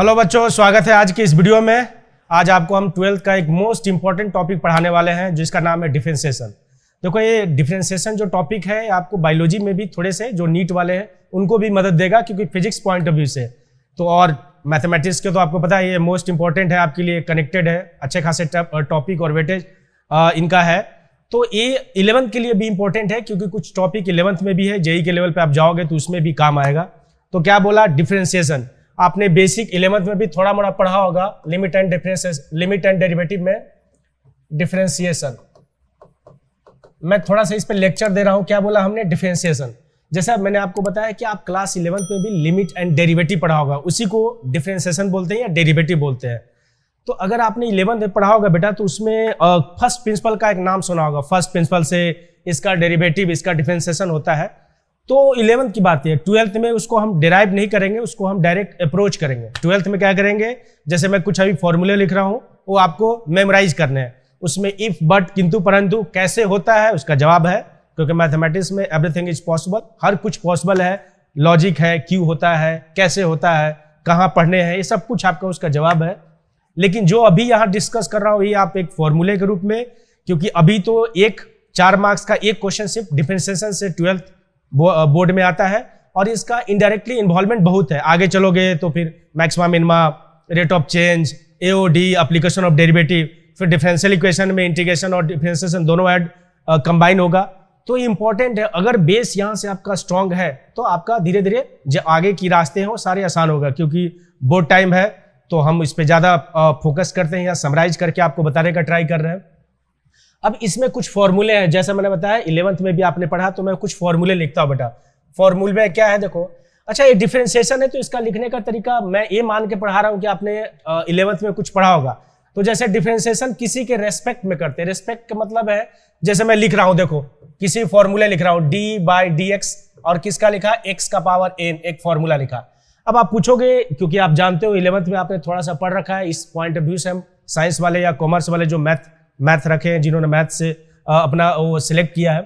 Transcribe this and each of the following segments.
Hello बच्चों, स्वागत है आज की इस वीडियो में। आज आपको हम 12th का एक मोस्ट इंपॉर्टेंट टॉपिक पढ़ाने वाले हैं जिसका नाम है डिफरेंशिएशन। देखो, ये डिफरेंशिएशन जो टॉपिक है आपको बायोलॉजी में भी थोड़े से जो नीट वाले हैं उनको भी मदद देगा, क्योंकि फिजिक्स पॉइंट ऑफ व्यू से तो और मैथमेटिक्स के तो आपको पता है ये मोस्ट इंपॉर्टेंट है, आपके लिए कनेक्टेड है, अच्छे खासे टॉपिक और वेटेज इनका है। तो ये 11th के लिए भी इंपॉर्टेंट है क्योंकि कुछ टॉपिक 11th में भी है, जेई के लेवल पे आप जाओगे तो उसमें भी काम आएगा। तो क्या बोला, डिफरेंशिएशन। आपने बेसिक 11th में भी थोड़ा मोड़ा पढ़ा होगा, लिमिट एंड डेरिवेटिव में डिफरेंशिएशन। मैं थोड़ा सा इस पे लेक्चर दे रहा हूं। क्या बोला हमने, डिफरेंशिएशन। जैसा मैंने आपको बताया कि आप क्लास 11th में भी लिमिट एंड डेरिवेटिव पढ़ा होगा, उसी को डिफरेंशिएशन बोलते हैं या डेरिवेटिव बोलते हैं। तो अगर आपने 11th में पढ़ा होगा बेटा तो उसमें फर्स्ट प्रिंसिपल का एक नाम सुना होगा। फर्स्ट प्रिंसिपल से इसका डेरिवेटिव, इसका डिफरेंशिएशन होता है। तो 11th की बात है। 12th में उसको हम डिराइव नहीं करेंगे, उसको हम डायरेक्ट अप्रोच करेंगे। 12th में क्या करेंगे, जैसे मैं कुछ अभी फॉर्मूले लिख रहा हूं वो आपको मेमोराइज करने हैं। उसमें इफ, बट, किंतु, परंतु कैसे होता है उसका जवाब है, क्योंकि मैथमेटिक्स में एवरीथिंग इज पॉसिबल, हर कुछ पॉसिबल है। लॉजिक है, क्यों होता है, कैसे होता है, कहाँ पढ़ने हैं, ये सब कुछ आपका उसका जवाब है। लेकिन जो अभी यहाँ डिस्कस कर रहा हूँ ये आप एक फॉर्मूले के रूप में, क्योंकि अभी तो 4 मार्क्स का एक क्वेश्चन सिर्फ डिफरेंशिएशन से 12th बोर्ड में आता है और इसका इनडायरेक्टली इन्वॉल्वमेंट बहुत है। आगे चलोगे तो फिर maxima minima, rate of change, AOD, application of derivative, फिर डिफरेंशियल इक्वेशन में इंटीग्रेशन और डिफरेंशिएशन दोनों ऐड कंबाइन होगा। तो ये इंपॉर्टेंट है। अगर बेस यहाँ से आपका स्ट्रांग है तो आपका धीरे धीरे जो आगे की रास्ते हैं वो सारे आसान होगा, क्योंकि बोर्ड टाइम है तो हम इस पर ज्यादा फोकस करते हैं या समराइज करके आपको बताने का ट्राई कर रहे हैं। अब इसमें कुछ फॉर्मूले हैं, जैसा मैंने बताया 11th में भी आपने पढ़ा, तो मैं कुछ फॉर्मूले लिखता हूं बेटा। फॉर्मूले में क्या है, देखो। अच्छा, ये डिफरेंशिएशन है तो इसका लिखने का तरीका मैं ये मान के पढ़ा रहा हूं कि आपने 11th में कुछ पढ़ा होगा। तो जैसे डिफरेंशिएशन किसी के रेस्पेक्ट में करते हैं। रेस्पेक्ट का मतलब है, जैसे मैं लिख रहा हूं, देखो किसी फॉर्मूले लिख रहा हूं d/dx और किसका लिखा, x का पावर n, एक फॉर्मूला लिखा। अब आप पूछोगे, क्योंकि आप जानते हो 11th में आपने थोड़ा सा पढ़ रखा है, इस पॉइंट ऑफ व्यू से हम साइंस वाले या कॉमर्स वाले जो मैथ रखे हैं, जिन्होंने मैथ से अपना वो सिलेक्ट किया है,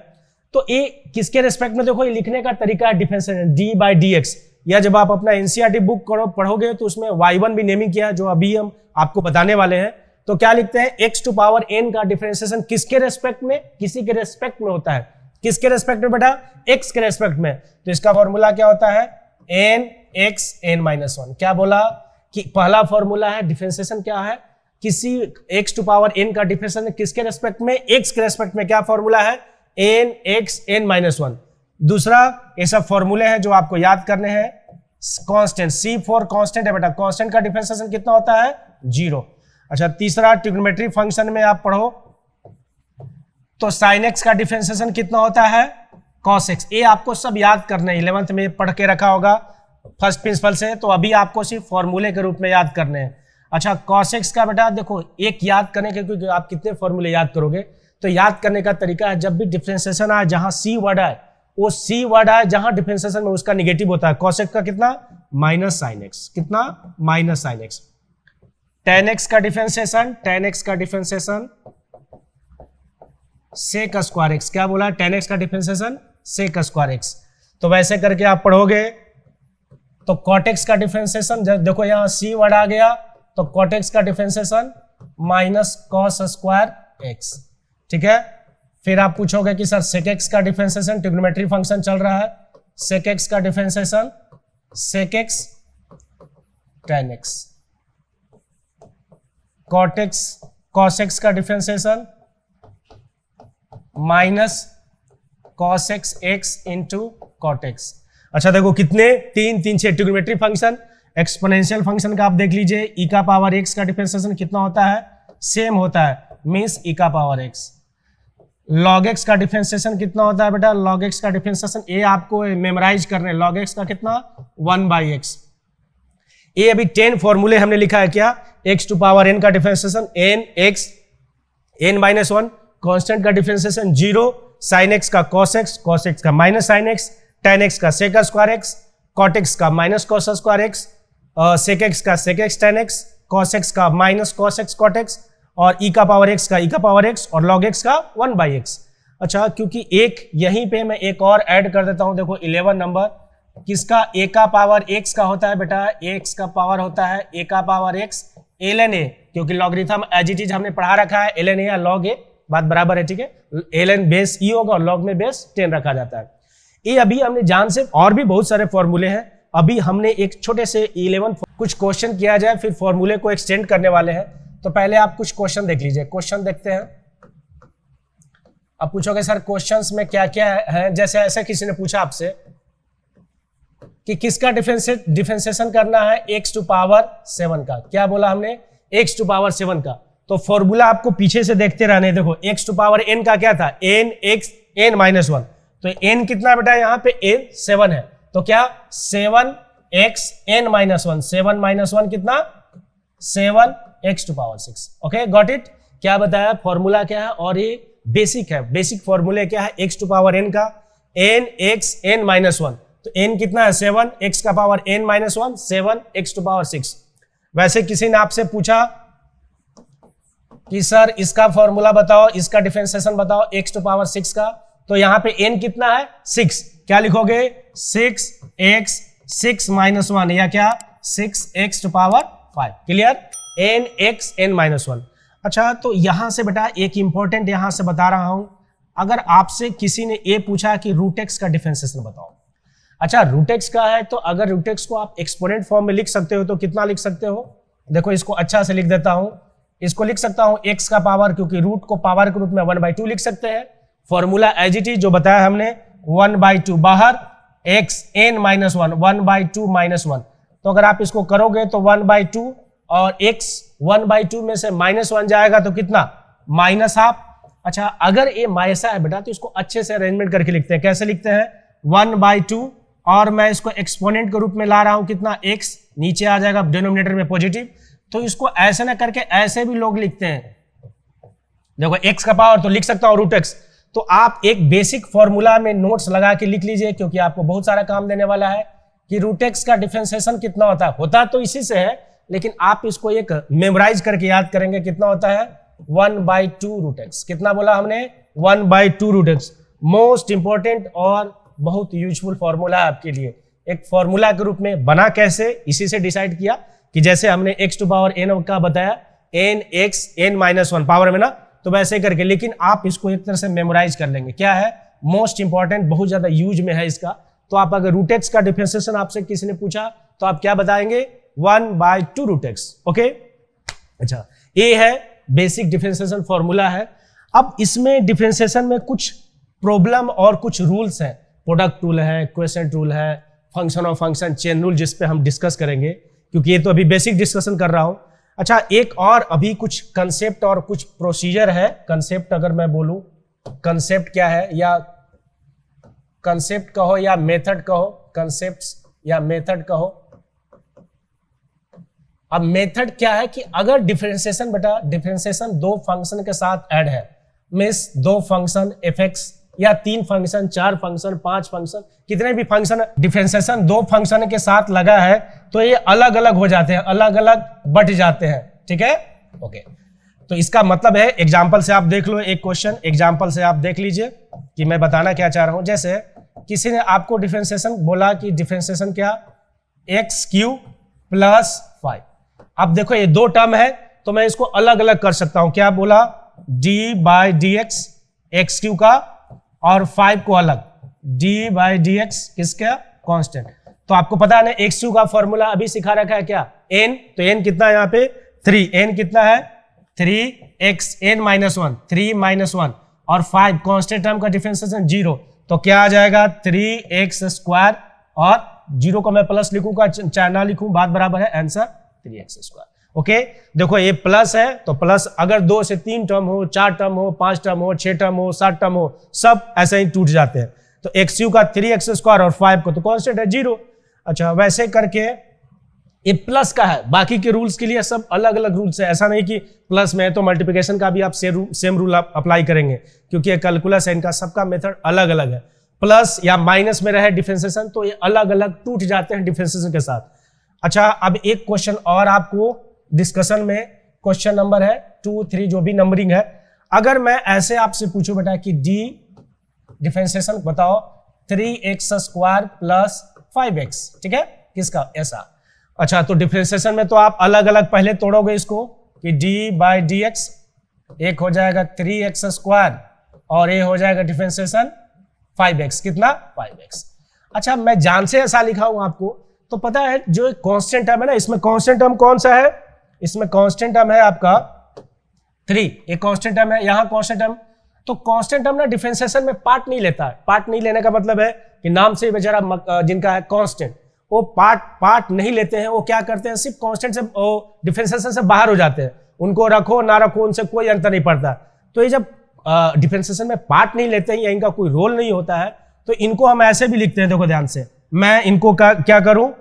तो ये किसके रेस्पेक्ट में, देखो ये लिखने का तरीका है डिफरेंशिएशन d/dx। या जब आप अपना एनसीईआरटी बुक पढ़ोगे तो उसमें y1 भी नेमिंग किया है, जो अभी हम आपको बताने वाले हैं। तो क्या लिखते हैं, x टू पावर n का डिफरेंशिएशन किसके रेस्पेक्ट में, किसी के रेस्पेक्ट में होता है। किसके रेस्पेक्ट में बेटा, x के रेस्पेक्ट में। तो इसका फॉर्मूला क्या होता है, n(x n-1)। क्या बोला कि पहला फॉर्मूला है डिफरेंशिएशन, क्या है, किसी x टू पावर n का डिफरेंशिएशन किसके रेस्पेक्ट में, x के रेस्पेक्ट में। क्या फॉर्मूला है, n(x n-1)। दूसरा, ये सब फॉर्मूले हैं जो आपको याद करने हैं। कांस्टेंट, C4 कांस्टेंट है बेटा, कांस्टेंट का डिफरेंशिएशन कितना होता है, 0। अच्छा, तीसरा, ट्रिग्नोमेट्री फंक्शन में आप पढ़ो तो sin x का डिफरेंशिएशन कितना होता है, cos x। ये आपको सब याद करना है, 11th में पढ़ के रखा होगा फर्स्ट प्रिंसिपल से, तो अभी आपको सिर्फ फॉर्मूले के रूप में याद करने हैं। अच्छा, cos x का बेटा देखो, एक याद करने के, क्योंकि आप कितने फॉर्मूले याद करोगे, तो याद करने का तरीका है, जब भी डिफरेंशिएशन आए जहां c वर्ड आए, वो c वर्ड आए जहां डिफरेंशिएशन में उसका निगेटिव होता है। cos x का कितना, -sin x, कितना, -sin x। tan x का डिफरेंशिएशन, tan x का डिफरेंशिएशन sec स्क्वायर x। क्या बोला, tan x का डिफरेंशिएशन sec स्क्वायर x। तो वैसे करके आप पढ़ोगे तो cot x का डिफरेंशिएशन, देखो यहां c वर्ड आ गया तो cot x का डिफरेंशिएशन -cos स्क्वायर x। ठीक है। फिर आप पूछोगे कि सर sec x का डिफरेंशिएशन, ट्रिग्नोमेट्री फंक्शन चल रहा है, sec x का differentiation sec x tan x। cot x cos x का differentiation -cos x into cot x। अच्छा देखो कितने, 3 3 6 ट्रिग्नोमेट्री फंक्शन। एक्सपोनेंशियल फंक्शन का आप देख लीजिए, e का पावर x का डिफरेंशिएशन कितना होता है, सेम होता है, मींस e का पावर x। log x का डिफरेंशिएशन कितना होता है बेटा, log x का डिफरेंशिएशन, ये आपको मेमोराइज करने, log x का कितना, 1/x। ये अभी 10 फॉर्मूले हमने लिखा है, क्या, x टू पावर n का डिफरेंशिएशन n(x n-1), कांस्टेंट का डिफरेंशिएशन 0, sin x का cos x का -sin x, tan x का sec square x, cot x का -cos square x, sec x का sec x tan x, cos x का -cos x cot x, और e का power x का e का पावर x, और log x का 1/x। अच्छा, क्योंकि एक यहीं पे मैं एक और ऐड कर देता हूं, देखो 11 नंबर, किसका, a का पावर x का होता है बेटा, x का पावर होता है a का पावर x ln a, क्योंकि लॉगरिथम एज इट इज हमने पढ़ा रखा है ln a या log a, बात बराबर है, ठीक है। ln बेस e होगा और log में बेस 10 रखा जाता है। ये अभी हमने जान से, और भी बहुत सारे फॉर्मूले हैं, अभी हमने एक छोटे से 11 कुछ क्वेश्चन किया जाए, फिर फॉर्मूले को एक्सटेंड करने वाले हैं। तो पहले आप कुछ क्वेश्चन देख लीजिए, क्वेश्चन देखते हैं। अब पूछोगे सर क्वेश्चंस में क्या क्या है, जैसे ऐसे किसी ने पूछा आपसे कि किसका डिफरेंशिएशन करना है x टू पावर 7 का, क्या बोला हमने, x टू पावर 7 का। तो फॉर्मूला आपको पीछे से देखते रहने, देखो x टू पावर n का क्या था, n x n माइनस 1, तो n कितना बेटा, यहाँ पे n 7 है, तो क्या 7x n माइनस 1, 7 माइनस 1 कितना 7x to power 6। Okay got it. क्या बताया, फॉर्मूला क्या है, और ये बेसिक है, बेसिक फॉर्मूले क्या है, x टू पावर n का n x n माइनस 1, तो n कितना है 7, x का power n minus 1, 7x to power 6। वैसे किसी ने आपसे पूछा कि सर इसका फॉर्मूला बताओ, इसका डिफरेंशिएशन बताओ x टू पावर 6 का, तो यहां पे n कितना है 6, क्या लिखोगे 6x 6 माइनस 1, या क्या 6x to power 5, clear, n x n minus 1। अच्छा, तो यहां से बेटा एक इंपॉर्टेंट यहां से बता रहा हूं, अगर आपसे किसी ने ये पूछा कि रूट एक्स का डिफरेंशिएशन बताओ, अच्छा रूट एक्स का है, तो अगर रूट एक्स को आप एक्सपोनेंट फॉर्म में लिख सकते हो तो कितना लिख सकते हो, देखो इसको अच्छा से लिख देता हूं, इसको लिख सकता हूं x का पावर, क्योंकि रूट को पावर के रूप में 1/2 लिख सकते हैं। फॉर्मूला एज इट इज जो बताया हमने 1/2, बाहर x n माइनस 1, 1/2 माइनस 1, तो अगर आप इसको करोगे तो 1/2 और x 1/2 में से -1 जाएगा तो कितना -12। अच्छा, अगर ये माइनस है बेटा तो इसको अच्छे से अरेंजमेंट करके लिखते हैं, कैसे लिखते हैं 1/2, और मैं इसको एक्सपोनेंट के रूप में ला रहा हूं, कितना x नीचे आ जाएगा डिनोमिनेटर में पॉजिटिव, तो इसको ऐसे ना करके ऐसे भी लोग लिखते हैं, देखो x का पावर तो लिख सकता हूं रूट एक्स। तो आप एक बेसिक फॉर्मूला में नोट्स लगा के लिख लीजिए, क्योंकि आपको बहुत सारा काम देने वाला है कि रूट एक्स का डिफरेंशिएशन कितना होता तो इसी से है, लेकिन आप इसको एक मेमोराइज करके याद करेंगे, कितना होता है 1/2 रूट एक्स। कितना बोला हमने 1/2 रूट एक्स। मोस्ट इंपॉर्टेंट और बहुत यूजफुल फॉर्मूला है आपके लिए। एक फॉर्मूला के रूप में बना कैसे, इसी से डिसाइड किया कि जैसे हमने x टू पावर n का बताया n x n minus 1 power में ना, तो वैसे करके, लेकिन आप इसको एक तरह से मेमोराइज कर लेंगे। क्या है मोस्ट इंपॉर्टेंट, बहुत ज्यादा यूज में है इसका। तो आप अगर रूट एक्स का डिफरेंशिएशन आपसे किसी ने पूछा तो आप क्या बताएंगे 1/2 रूट एक्स। ओके, अच्छा ये है बेसिक डिफरेंशिएशन फॉर्मूला है। अब इसमें डिफरेंशिएशन में कुछ प्रॉब्लम और कुछ रूल्स हैं, प्रोडक्ट रूल है, क्वेश्चन रूल है, function of function chain rule, जिस पे हम डिस्कस करेंगे, क्योंकि ये तो अभी बेसिक डिस्कशन कर रहा हूं। अच्छा, एक और अभी कुछ कंसेप्ट और कुछ प्रोसीजर है। कंसेप्ट अगर मैं बोलूं, कंसेप्ट क्या है, या कंसेप्ट कहो या मेथड कहो, कंसेप्ट्स या मेथड कहो। अब मेथड क्या है कि अगर डिफरेंशिएशन बेटा, डिफरेंशिएशन दो फंक्शन के साथ ऐड है, मींस दो फंक्शन f(x) या 3 फंक्शन, 4 फंक्शन, 5 फंक्शन, कितने भी फंक्शन, डिफरेंशिएशन दो फंक्शन के साथ लगा है तो ये अलग अलग हो जाते हैं, अलग अलग बट जाते हैं, ठीक है। ओके, तो इसका मतलब है, एग्जांपल से आप देख लो, एक क्वेश्चन एग्जांपल से आप देख लीजिए कि मैं बताना क्या चाह रहा हूं। जैसे किसी ने आपको डिफरेंशिएशन बोला कि डिफरेंशिएशन क्या, x³ + 5। अब देखो ये दो टर्म है तो मैं इसको अलग अलग कर सकता हूं। क्या बोला, d/dx x³ का और 5 को अलग, d/dx किसका, कांस्टेंट। तो आपको पता है ना x³ का फॉर्मूला अभी सिखा रखा है क्या, n, तो n कितना है यहाँ पे 3, n कितना है 3x n माइनस 1, 3 - 1 और 5 कांस्टेंट टर्म का डिफरेंशिएशन 0, तो क्या आ जाएगा 3x² और 0 को मैं प्लस लिखूंगा चाहे ना लिखूं, बात बराबर है, आंसर 3x²। ओके, देखो ये प्लस है तो प्लस, अगर 2 से 3 टर्म हो, 4 टर्म हो, 5 टर्म हो, 6 टर्म हो, 7 टर्म हो, सब ऐसे ही टूट जाते हैं। तो x³ का 3x² और 5 को तो कांस्टेंट है 0। अच्छा, वैसे करके ये प्लस का है, बाकी के रूल्स के लिए सब अलग अलग रूल्स है। ऐसा नहीं कि प्लस में है तो मल्टीप्लिकेशन का भी आप सेम रूल अप्लाई करेंगे, क्योंकि ये कैलकुलस है, इनका सबका मेथड अलग अलग है। प्लस या माइनस में रहे डिफरेंशिएशन तो ये अलग अलग टूट जाते हैं डिफरेंशिएशन के साथ। अच्छा, अब एक क्वेश्चन और आपको डिस्कशन में, क्वेश्चन नंबर है 2, 3 जो भी नंबरिंग है। अगर मैं ऐसे आपसे पूछूं बेटा कि डी डिफरेंशिएशन बताओ 3x² + 5x, ठीक है, किसका, ऐसा। अच्छा, तो डिफरेंशिएशन में तो आप अलग अलग पहले तोड़ोगे इसको कि d/dx, एक हो जाएगा 3x² और ये हो जाएगा डिफरेंशिएशन 5x, कितना, 5x। अच्छा, मैं जान से ऐसा लिखा हूं आपको, तो पता है जो कांस्टेंट टर्म है ना, इसमें कांस्टेंट टर्म कौन सा है, इसमें कांस्टेंट टर्म है आपका 3, एक कांस्टेंट टर्म है, यहां कांस्टेंट टर्म। तो कांस्टेंट टर्म ना डिफरेंशिएशन में पार्ट नहीं लेता है। पार्ट नहीं लेने का मतलब है कि नाम से बेचारा जिनका है कांस्टेंट, वो पार्ट नहीं लेते हैं, वो क्या करते हैं, सिर्फ कांस्टेंट से डिफरेंशिएशन से बाहर हो जाते हैं, उनको रखो ना रखो उनसे कोई अंतर नहीं पड़ता। तो ये जब डिफरेंशिएशन में पार्ट नहीं लेते हैं या इनका कोई रोल नहीं होता है, तो इनको हम ऐसे भी लिखते हैं, देखो ध्यान से, मैं इनको क्या करूं,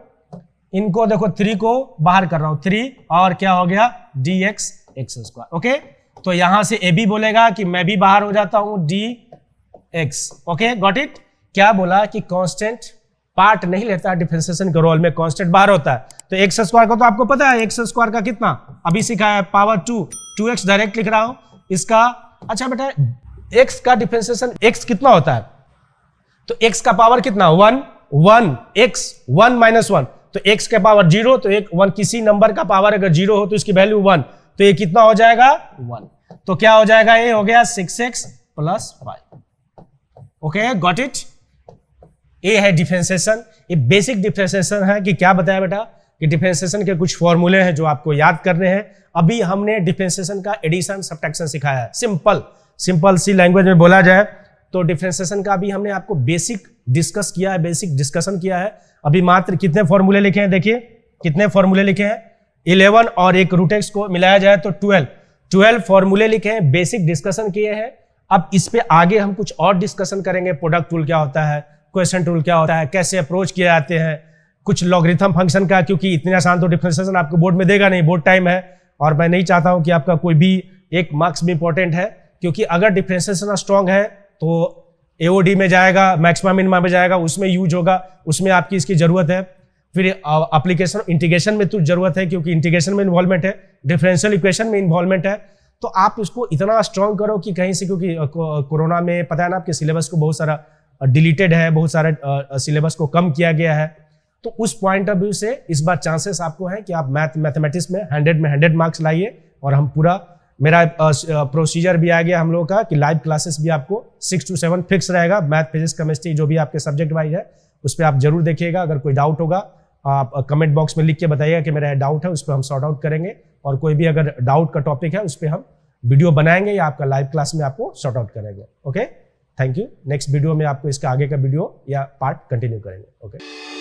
इनको देखो 3 को बाहर कर रहा हूं, 3 और क्या हो गया dx x², ओके। तो यहां से ए भी बोलेगा कि मैं भी बाहर हो जाता हूं dx, ओके, गॉट इट। क्या बोला कि कांस्टेंट पार्ट नहीं लेता डिफरेंशिएशन के रोल में, कांस्टेंट बाहर होता है। तो x² का तो आपको पता है, x² का कितना अभी सिखाया है, पावर 2x डायरेक्ट लिख रहा हूं इसका। अच्छा बेटा, x का डिफरेंशिएशन x कितना होता है, तो x का पावर कितना, 1 x 1 - 1, तो x के पावर 0, तो 1 किसी नंबर का पावर अगर 0 हो तो इसकी वैल्यू 1, तो ये कितना हो जाएगा 1, तो क्या हो जाएगा, ये हो गया 6x + 5, ओके, गॉट इट। ये है डिफरेंशिएशन, ये बेसिक डिफरेंशिएशन है कि क्या बताया बेटा कि डिफरेंशिएशन के कुछ फॉर्मूले हैं जो आपको याद करने हैं। अभी हमने डिफरेंशिएशन का एडिशन सब्ट्रैक्शन सिखाया है, सिंपल सी लैंग्वेज में बोला जाए तो डिफरेंशिएशन का अभी हमने आपको बेसिक डिस्कस किया है, बेसिक डिस्कशन किया है। अभी मात्र कितने फॉर्मूले लिखे हैं, देखिए कितने फॉर्मूले लिखे हैं, 11 और एक √x को मिलाया जाए तो 12 फॉर्मूले लिखे हैं, बेसिक डिस्कशन किए हैं। अब इस पे आगे हम कुछ और डिस्कशन करेंगे, प्रोडक्ट टूल क्या होता है, क्वेश्चन टूल क्या होता है, कैसे अप्रोच किए जाते हैं, कुछ लॉगरिथम फंक्शन का, क्योंकि इतने आसान तो डिफरेंशिएशन आपको बोर्ड में देगा नहीं, बोर्ड टाइम है और मैं नहीं चाहता हूं कि आपका कोई भी एक मार्क्स भी इंपॉर्टेंट है, क्योंकि अगर डिफरेंशिएशन स्ट्रांग है तो एओडी में जाएगा, मैक्सिमा मिनिमा में जाएगा, उसमें यूज होगा, उसमें आपकी इसकी जरूरत है। फिर एप्लीकेशन इंटीग्रेशन में तो जरूरत है, क्योंकि इंटीग्रेशन में इन्वॉल्वमेंट है, डिफरेंशियल इक्वेशन में इन्वॉल्वमेंट है। तो आप उसको इतना स्ट्रांग करो कि कहीं से, क्योंकि कोरोना में पता है ना आपके सिलेबस को बहुत सारा डिलीटेड है, बहुत सारे सिलेबस को कम किया गया है। तो उस पॉइंट ऑफ व्यू से इस बार चांसेस आपको हैं कि आप मैथमेटिक्स में 100 मार्क्स लाइए। और हम पूरा, मेरा प्रोसीजर भी आ गया हम लोगों का कि लाइव क्लासेस भी आपको 6 to 7 फिक्स रहेगा, मैथ फिजिक्स केमिस्ट्री जो भी आपके सब्जेक्ट वाइज है उस पर आप जरूर देखिएगा। अगर कोई डाउट होगा आप कमेंट बॉक्स में लिख के बताइएगा कि मेरा डाउट है, उस पर हम सॉर्ट आउट करेंगे। और कोई भी अगर डाउट का टॉपिक है उस पर हम वीडियो बनाएंगे या आपका लाइव क्लास में आपको सॉर्ट आउट करेंगे। Okay, thank you. Next video में आपको इसका आगे का वीडियो या पार्ट कंटिन्यू करेंगे। ओके।